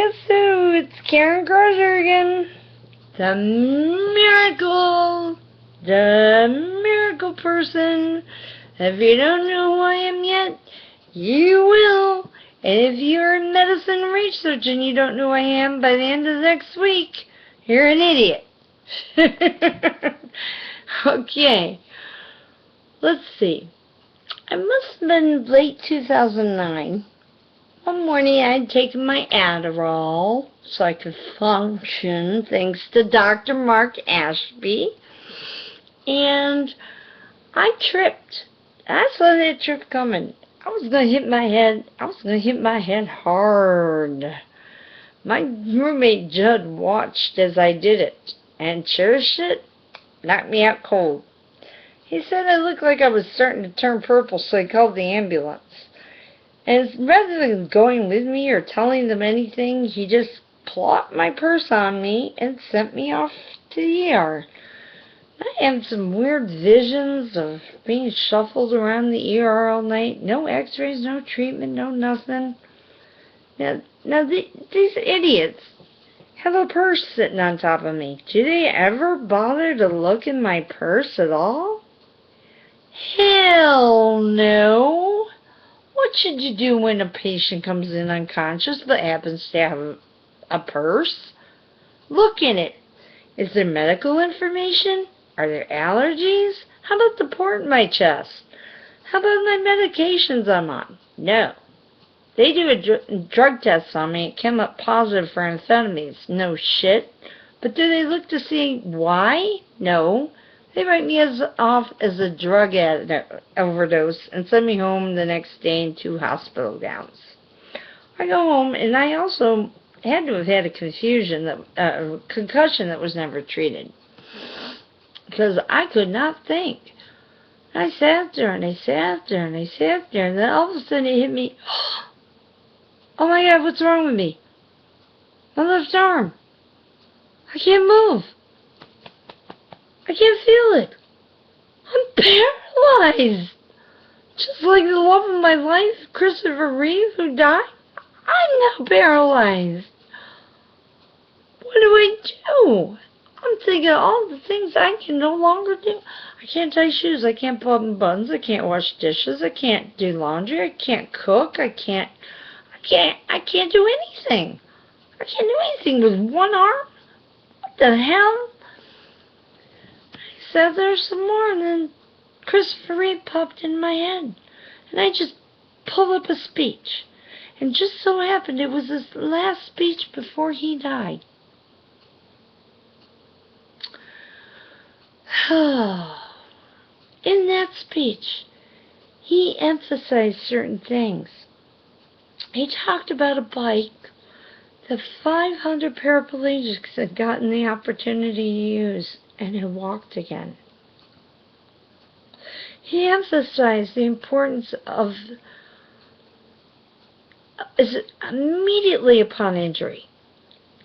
Guess who? It's Karen CROZIER again. The miracle person. If you don't know who I am yet, you will. And if you're in medicine research and you don't know who I am by the end of next week, you're an idiot. Okay, let's see. It must have been late 2009. One morning I had taken my Adderall so I could function, thanks to Dr. Mark Ashby, and I tripped. I saw that trip coming. I was going to hit my head. I was going to hit my head hard. My roommate Judd watched as I did it, and sure shit, knocked me out cold. He said I looked like I was starting to turn purple, so he called the ambulance. And rather than going with me or telling them anything, he just plopped my purse on me and sent me off to the ER. I had some weird visions of being shuffled around the ER all night. No x-rays, no treatment, no nothing. Now these idiots have a purse sitting on top of me. Do they ever bother to look in my purse at all? Hell no. What should you do when a patient comes in unconscious but happens to have a purse? Look in it. Is there medical information? Are there allergies? How about the port in my chest? How about my medications I'm on? No. They do a drug test on me. It came up positive for amphetamines. No shit. But do they look to see why? No. They write me off as a drug overdose and send me home the next day in 2 hospital gowns. I go home, and I also had to have had a concussion that was never treated, because I could not think. I sat there, and I sat there, and I sat there, and then all of a sudden it hit me. Oh my God, what's wrong with me? My left arm. I can't move. I can't feel it. I'm paralyzed. Just like the love of my life, Christopher Reeve, who died. I'm now paralyzed. What do I do? I'm thinking of all the things I can no longer do. I can't tie shoes. I can't button buttons. I can't wash dishes. I can't do laundry. I can't cook. I can't do anything. I can't do anything with one arm. What the hell? I sat there some more, and then Christopher Reeve popped in my head, and I just pulled up a speech. And just so happened it was his last speech before he died. In that speech, he emphasized certain things. He talked about a bike that 500 paraplegics had gotten the opportunity to use and had walked again. He emphasized the importance of immediately upon injury,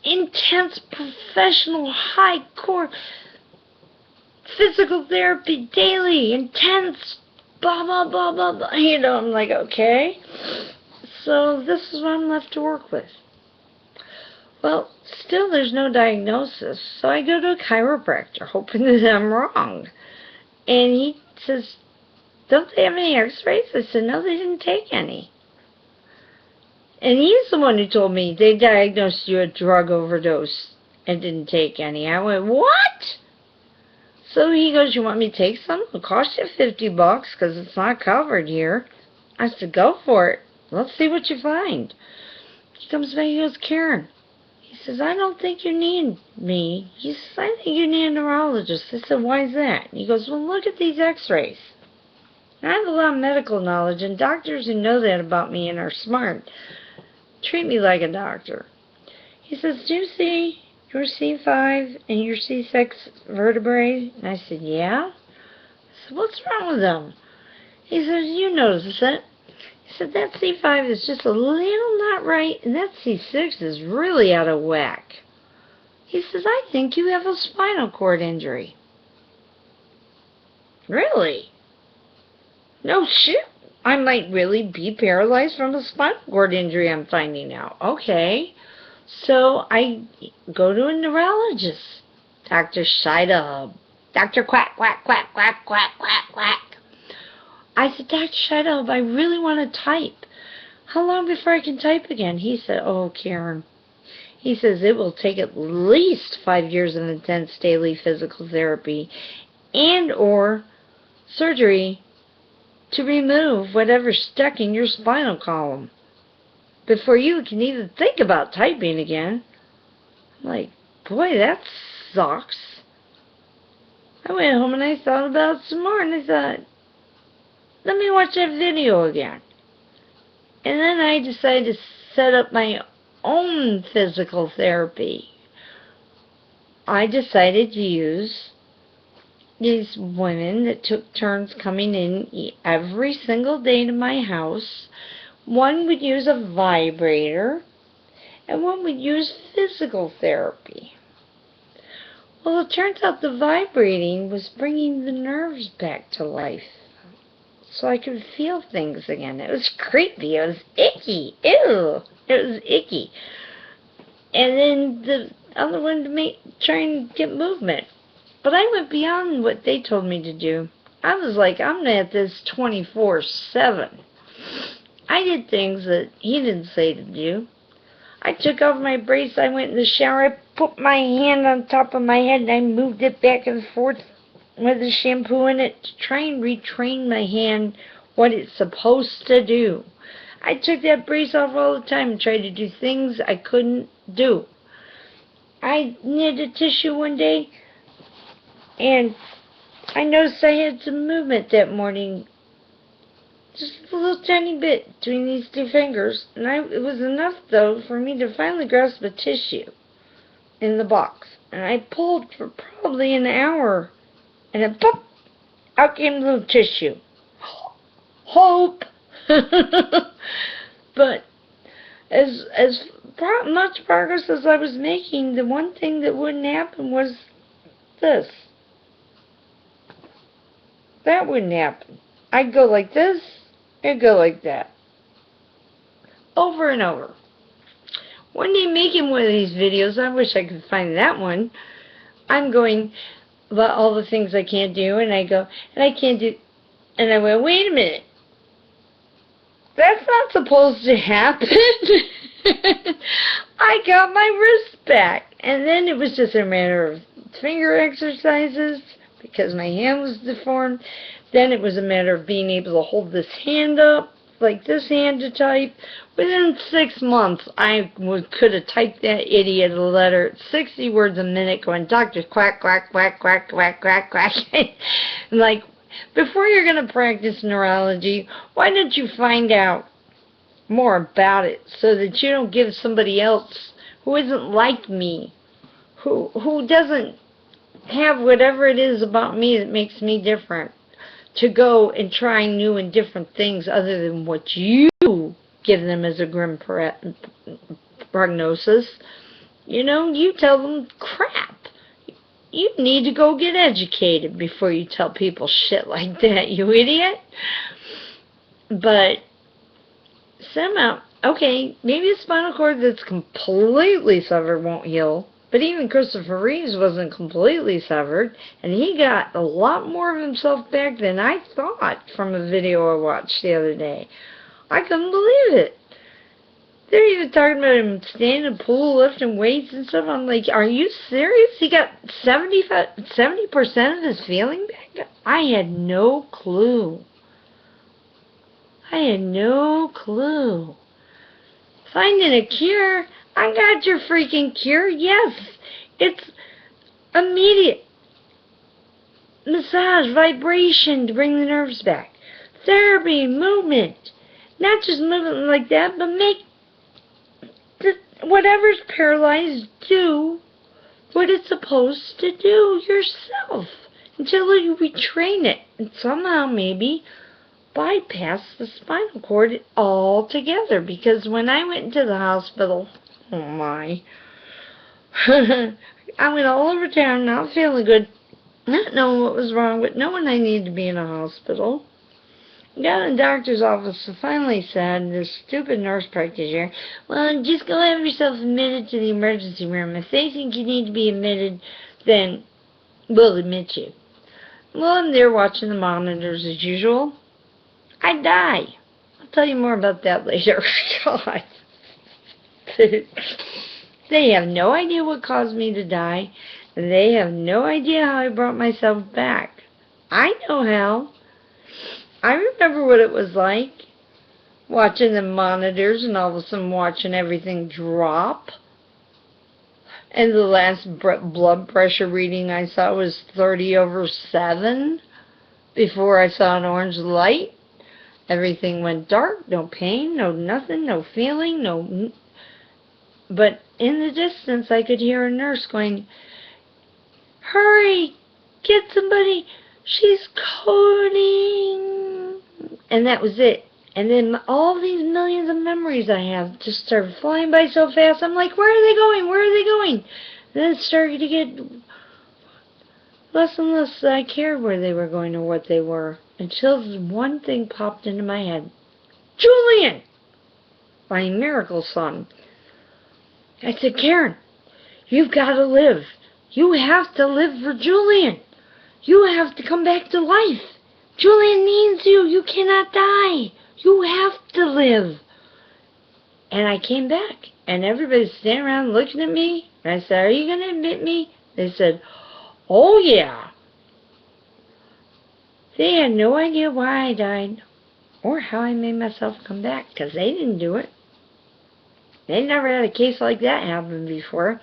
intense professional high-core physical therapy daily, intense blah blah blah blah blah. You know, I'm like, okay, so this is what I'm left to work with. Well, still there's no diagnosis, so I go to a chiropractor hoping that I'm wrong, and he says, don't they have any x-rays? I said, no, they didn't take any. And he's the one who told me they diagnosed you a drug overdose and didn't take any. I went, what? So he goes, you want me to take some? It'll cost you $50 because it's not covered here. I said, go for it. Let's see what you find. He comes back, he goes, Karen. He says, I don't think you need me. He says, I think you need a neurologist. I said, why is that? He goes, well, look at these x-rays. And I have a lot of medical knowledge, and doctors who know that about me and are smart treat me like a doctor. He says, do you see your C5 and your C6 vertebrae? And I said, yeah. I said, what's wrong with them? He says, you notice it. He said, that C5 is just a little not right, and that C6 is really out of whack. He says, I think you have a spinal cord injury. Really? No shit. I might really be paralyzed from a spinal cord injury, I'm finding out. Okay. So I go to a neurologist, Dr. Scheidel, Dr. Quack, quack, quack, quack, quack, quack, quack. I said, Dr. Scheidel, I really want to type. How long before I can type again? He said, oh, Karen. He says it will take at least 5 years of intense daily physical therapy and or surgery to remove whatever's stuck in your spinal column before you can even think about typing again. I'm like, boy, that sucks. I went home and I thought about it some more, and I thought, let me watch that video again. And then I decided to set up my own physical therapy. I decided to use these women that took turns coming in every single day to my house. One would use a vibrator, and one would use physical therapy. Well, it turns out the vibrating was bringing the nerves back to life, so I could feel things again. It was creepy. It was icky. Ew. It was icky. And then the other one to try and get movement. But I went beyond what they told me to do. I was like, I'm at this 24/7. I did things that he didn't say to do. I took off my brace. I went in the shower. I put my hand on top of my head and I moved it back and forth with the shampoo in it to try and retrain my hand what it's supposed to do. I took that brace off all the time and tried to do things I couldn't do. I knitted tissue one day and I noticed I had some movement that morning. Just a little tiny bit between these two fingers. And it was enough, though, for me to finally grasp a tissue in the box. And I pulled for probably an hour. And then, pop, out came the little tissue. Hope! But as much progress as I was making, the one thing that wouldn't happen was this. That wouldn't happen. I'd go like this, it'd go like that. Over and over. One day making one of these videos, I wish I could find that one, I'm going about all the things I can't do, and I go, and I can't do, and I went, wait a minute. That's not supposed to happen. I got my wrist back. And then it was just a matter of finger exercises, because my hand was deformed. Then it was a matter of being able to hold this hand up, like this hand to type. Within 6 months, I could have typed that idiot a letter, 60 words a minute, going, Dr. Quack, quack, quack, quack, quack, quack, quack. And like, before you're going to practice neurology, why don't you find out more about it so that you don't give somebody else who isn't like me, who doesn't have whatever it is about me that makes me different, to go and try new and different things other than what you give them as a grim prognosis. You know, you tell them crap. You need to go get educated before you tell people shit like that, you idiot. But somehow, okay, maybe a spinal cord that's completely severed won't heal. But even Christopher Reeves wasn't completely severed, and he got a lot more of himself back than I thought from a video I watched the other day. I couldn't believe it. They're even talking about him standing in a pool, lifting weights and stuff. I'm like, are you serious? He got 70% of his feeling back? I had no clue. I had no clue. Finding a cure? I got your freaking cure. Yes, it's immediate. Massage, vibration to bring the nerves back. Therapy, movement. Not just movement like that, but make whatever's paralyzed do what it's supposed to do yourself until you retrain it and somehow maybe bypass the spinal cord altogether. Because when I went into the hospital, oh my, I went all over town not feeling good, not knowing what was wrong, but knowing I needed to be in a hospital. Got in the doctor's office and finally said, this stupid nurse practitioner, well, just go have yourself admitted to the emergency room. If they think you need to be admitted, then we'll admit you. Well, I'm there watching the monitors as usual. I die. I'll tell you more about that later. God. They have no idea what caused me to die. They have no idea how I brought myself back. I know how. I remember what it was like watching the monitors and all of a sudden watching everything drop. And the last blood pressure reading I saw was 30/7 before I saw an orange light. Everything went dark, no pain, no nothing, no feeling, no. But in the distance I could hear a nurse going, hurry, get somebody, she's coding. And that was it. And then all these millions of memories I have just started flying by so fast. I'm like, where are they going? Where are they going? And then it started to get less and less I cared where they were going or what they were. Until one thing popped into my head. Julian! My miracle son. I said, Karen, you've got to live. You have to live for Julian. You have to come back to life. Julian needs you. You cannot die. You have to live. And I came back, and everybody's standing around looking at me. And I said, are you going to admit me? They said, oh, yeah. They had no idea why I died or how I made myself come back, because they didn't do it. They never had a case like that happen before.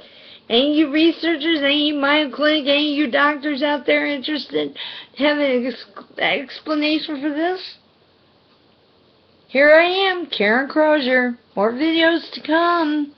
Any of you researchers, any of you Mayo Clinic, any of you doctors out there interested in having an explanation for this? Here I am, Karen CROZIER. More videos to come.